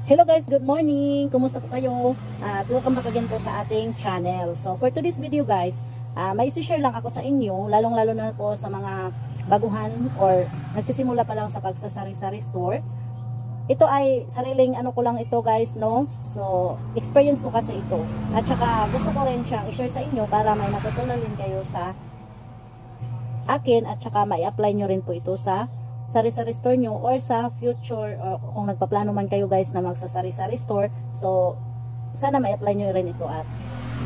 Hello guys, good morning! Kumusta po kayo? At welcome back again po sa ating channel. So for today's video guys, may isi-share lang ako sa inyo, lalong-lalo na po sa mga baguhan or nagsisimula pa lang sa pagsasari-sari store. Ito ay sariling ano ko lang ito guys, no? So experience ko kasi ito. At saka gusto ko rin siyang i-share sa inyo para may matutunan din kayo sa akin at saka mai-apply nyo rin po ito sa sari-sari store nyo or sa future, or kung nagpaplano man kayo guys na magsasari-sari store. So sana ma-apply nyo rin ito at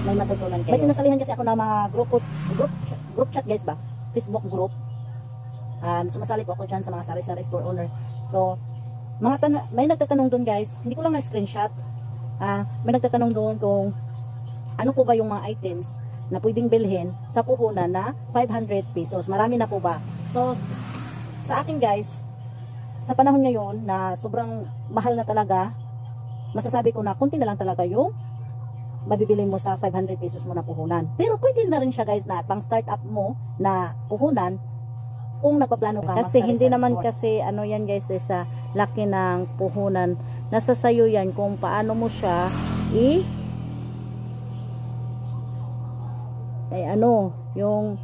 may matutunan kayo. May sinasalihan kasi ako ng mga group chat guys ba, Facebook group. Sumasali po ako dyan sa mga sari-sari store owner. So may nagtatanong doon guys, hindi ko lang na-screenshot. May nagtatanong doon kung ano po ba yung mga items na pwedeng bilhin sa puhunan na 500 pesos. Marami na po ba? So sa akin guys, sa panahon ngayon na sobrang mahal na talaga, masasabi ko na kunti na lang talaga yung mabibili mo sa 500 pesos mo na puhunan. Pero pwede na rin siya guys na pang start up mo na puhunan kung nagpaplano ka. Kasi hindi naman kasi ano yan guys, sa laki ng puhunan. Nasa sayo yan kung paano mo siya yung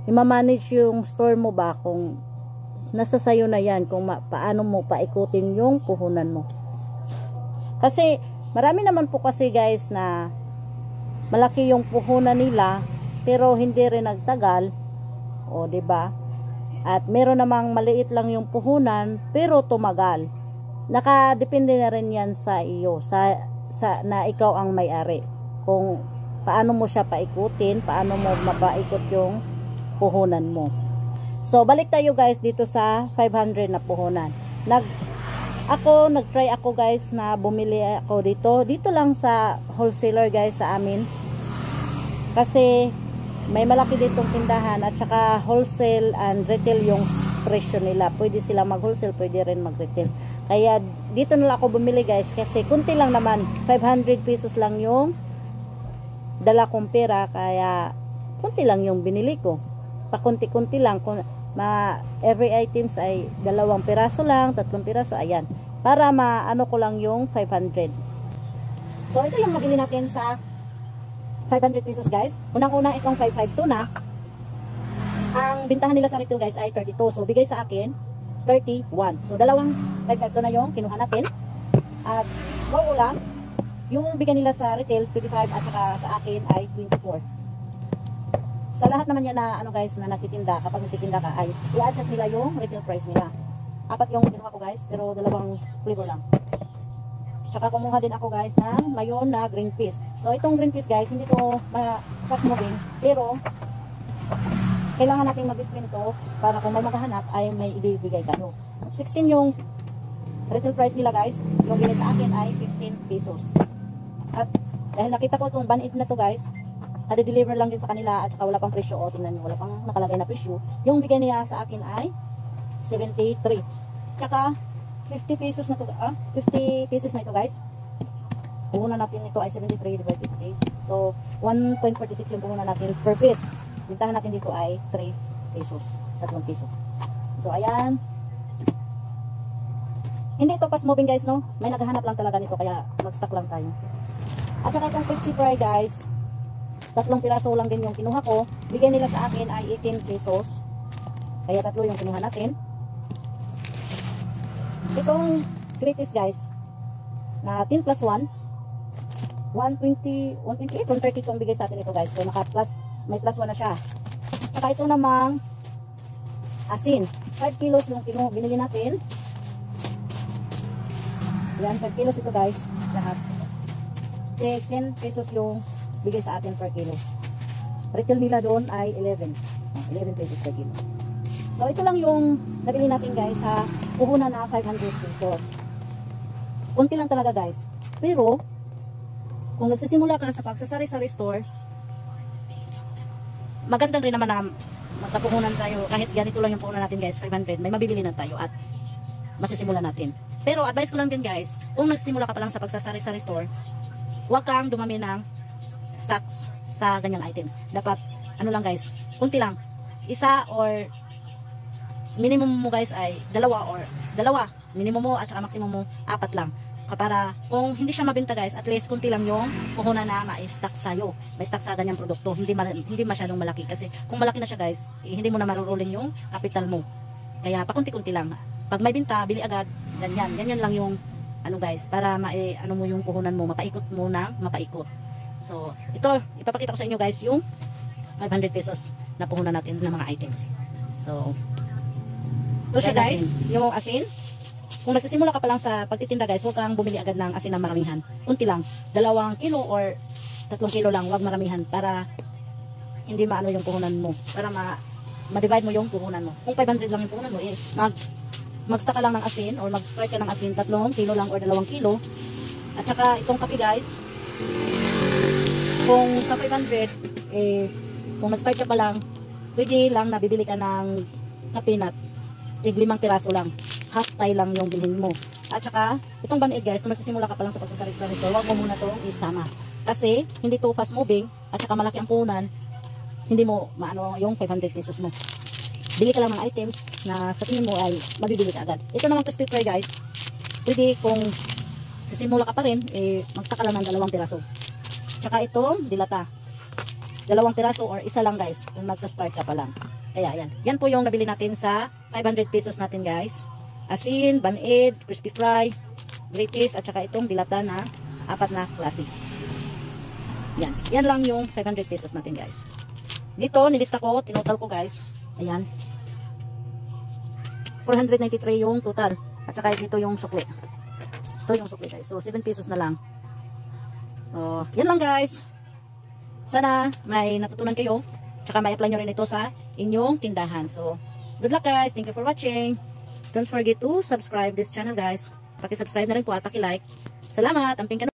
i-manage yung store mo ba, kung nasa sayo na yan kung paano mo paikutin yung puhunan mo. Kasi marami naman po kasi guys na malaki yung puhunan nila pero hindi rin nagtagal, o diba? At meron namang maliit lang yung puhunan pero tumagal. Nakadepende na rin yan sa iyo, na ikaw ang may-ari, kung paano mo siya paikutin, paano mo mapaikot yung puhunan mo. So balik tayo guys dito sa 500 na puhunan. Nag-try ako guys na bumili ako dito lang sa wholesaler guys sa amin. Kasi may malaki ditong tindahan at saka wholesale and retail yung presyo nila. Pwede sila mag-wholesale, pwede rin mag-retail. Kaya dito na lang ako bumili guys kasi kunti lang naman, 500 pesos lang yung dala kong pera, kaya kunti lang yung binili ko. Pakunti-kunti lang, every items ay 2 piraso lang, 3 piraso, ayan. Para maano ko lang yung 500. So ito yung mabili natin sa 500 pesos guys. Unang-una itong 552 na. Ang bintahan nila sa retail guys ay 32. So bigay sa akin 31. So dalawang 552 na yung kinuha natin. At wow lang, yung bigay nila sa retail 25 at saka sa akin ay 24. Sa lahat naman yan na ano guys na nagtitinda, kapag nagtitinda ka ay i-adjust nila yung retail price nila. 4 yung kinuha ko guys, pero 2 flavor lang. Tsaka kumuha din ako guys ng mayon na green peas. So itong green peas guys, hindi to fast moving, pero kailangan natin mag-display nito para kung may maghahanap ay may ibibigay kayo. 16 yung retail price nila guys, yung binili sa akin ay 15 pesos. At dahil nakita ko itong banit na to guys, deliver lang din sa kanila at saka wala pang presyo. O tingnan nyo, wala pang nakalagay na presyo. Yung bigay niya sa akin ay 73. Tsaka 50 pesos na to, 50 pesos na ito guys. Puhunan natin ito ay 73 divided by 50. So 1.46 yung puhunan natin per piece. Bintahan natin dito ay 3 pesos, 3 peso. So ayan, hindi ito fast moving guys, no? May naghahanap lang talaga nito, kaya mag-stock lang tayo. At saka itong 50 fry guys, 3 piraso lang din yung kinuha ko. Bigay nila sa akin ay 18 pesos. Kaya 3 yung kinuha natin. Itong greatest guys, na 10 plus 1, 120, 128, 130 itong bigay sa atin ito guys. So may plus 1 na siya. Saka ito namang asin. 5 kilos yung binili natin. Yan, 5 kilos ito guys. Lahat. 10 pesos yung bigay sa atin per kilo. Retail nila doon ay 11 pesos per kilo. So ito lang yung nabili natin guys sa puhunan na 500 pesos. Kunti lang talaga guys. Pero kung nagsisimula ka sa pagsasari-sari store, maganda rin naman na magkapuhunan tayo. Kahit ganito lang yung puhunan natin guys, 500, may mabibili na tayo at masisimulan natin. Pero advice ko lang din guys, kung nagsisimula ka pa lang sa pagsasari-sari store, huwag kang dumami ng stocks sa ganyang items. Dapat ano lang guys, kunti lang, 1 or minimum mo guys ay 2 minimum mo at saka maximum mo 4 lang. para kung hindi siya mabenta guys, at least kunti lang yung puhunan na ma-stock sa'yo. May stock sa ganyang produkto, hindi masyadong malaki. Kasi kung malaki na siya guys, hindi mo na marurulin yung capital mo. Kaya pakunti-kunti lang. Pag may binta, bili agad, ganyan lang yung ano guys, para ano mo yung puhunan mo, mapaikot mo na mapaikot. So, ito, ipapakita ko sa inyo guys yung 500 pesos na puhunan natin ng mga items. So, ito siya guys, yung asin. Kung nagsisimula ka pa lang sa pagtitinda guys, huwag kang bumili agad ng asin na maramihan. Kunti lang, 2 kilo or 3 kilo lang, huwag maramihan para hindi maano yung puhunan mo. Para ma-divide mo yung puhunan mo. Kung 500 lang yung puhunan mo, mag-stock ka lang ng asin or mag-start ka ng asin, 3 kilo lang or 2 kilo. At saka itong kape guys, kung sa 500, kung mag-start ka pa lang, pwede lang na bibili ka ng kape na tig 5 piraso lang. Half tie lang yung bilhin mo. At saka, itong Band-Aid guys, kung nagsisimula ka pa lang sa pagsasari-sari store, huwag mo muna itong isama. Kasi, hindi to fast moving, at saka malaki ang puhunan, hindi mo maano yung 500 pesos mo. Bili ka lang ng items na sa tingin mo ay mabibili ka agad. Ito naman crispy fry guys, pwede kung sisimula ka pa rin, mag-stock ka lang ng 2 piraso. Tsaka itong dilata, 2 piraso or isa lang guys, kung magsa-start ka pa lang. Kaya yan. Yan po yung nabili natin sa 500 pesos natin guys. Asin, Band-Aid, crispy fry, British, at saka itong dilata na 4 na klase. Yan. Yan lang yung 500 pesos natin guys. Dito, nilista ko, tinotal ko guys. Ayan. 493 yung total. At saka dito yung sukli. Ito yung sukli guys. So, 7 pesos na lang. So, yan lang guys. Sana may natutunan kayo. Tsaka may apply nyo rin ito sa inyong tindahan. So, good luck guys. Thank you for watching. Don't forget to subscribe this channel guys. Paki-subscribe na rin po at paki-like. Salamat. Amping ka na.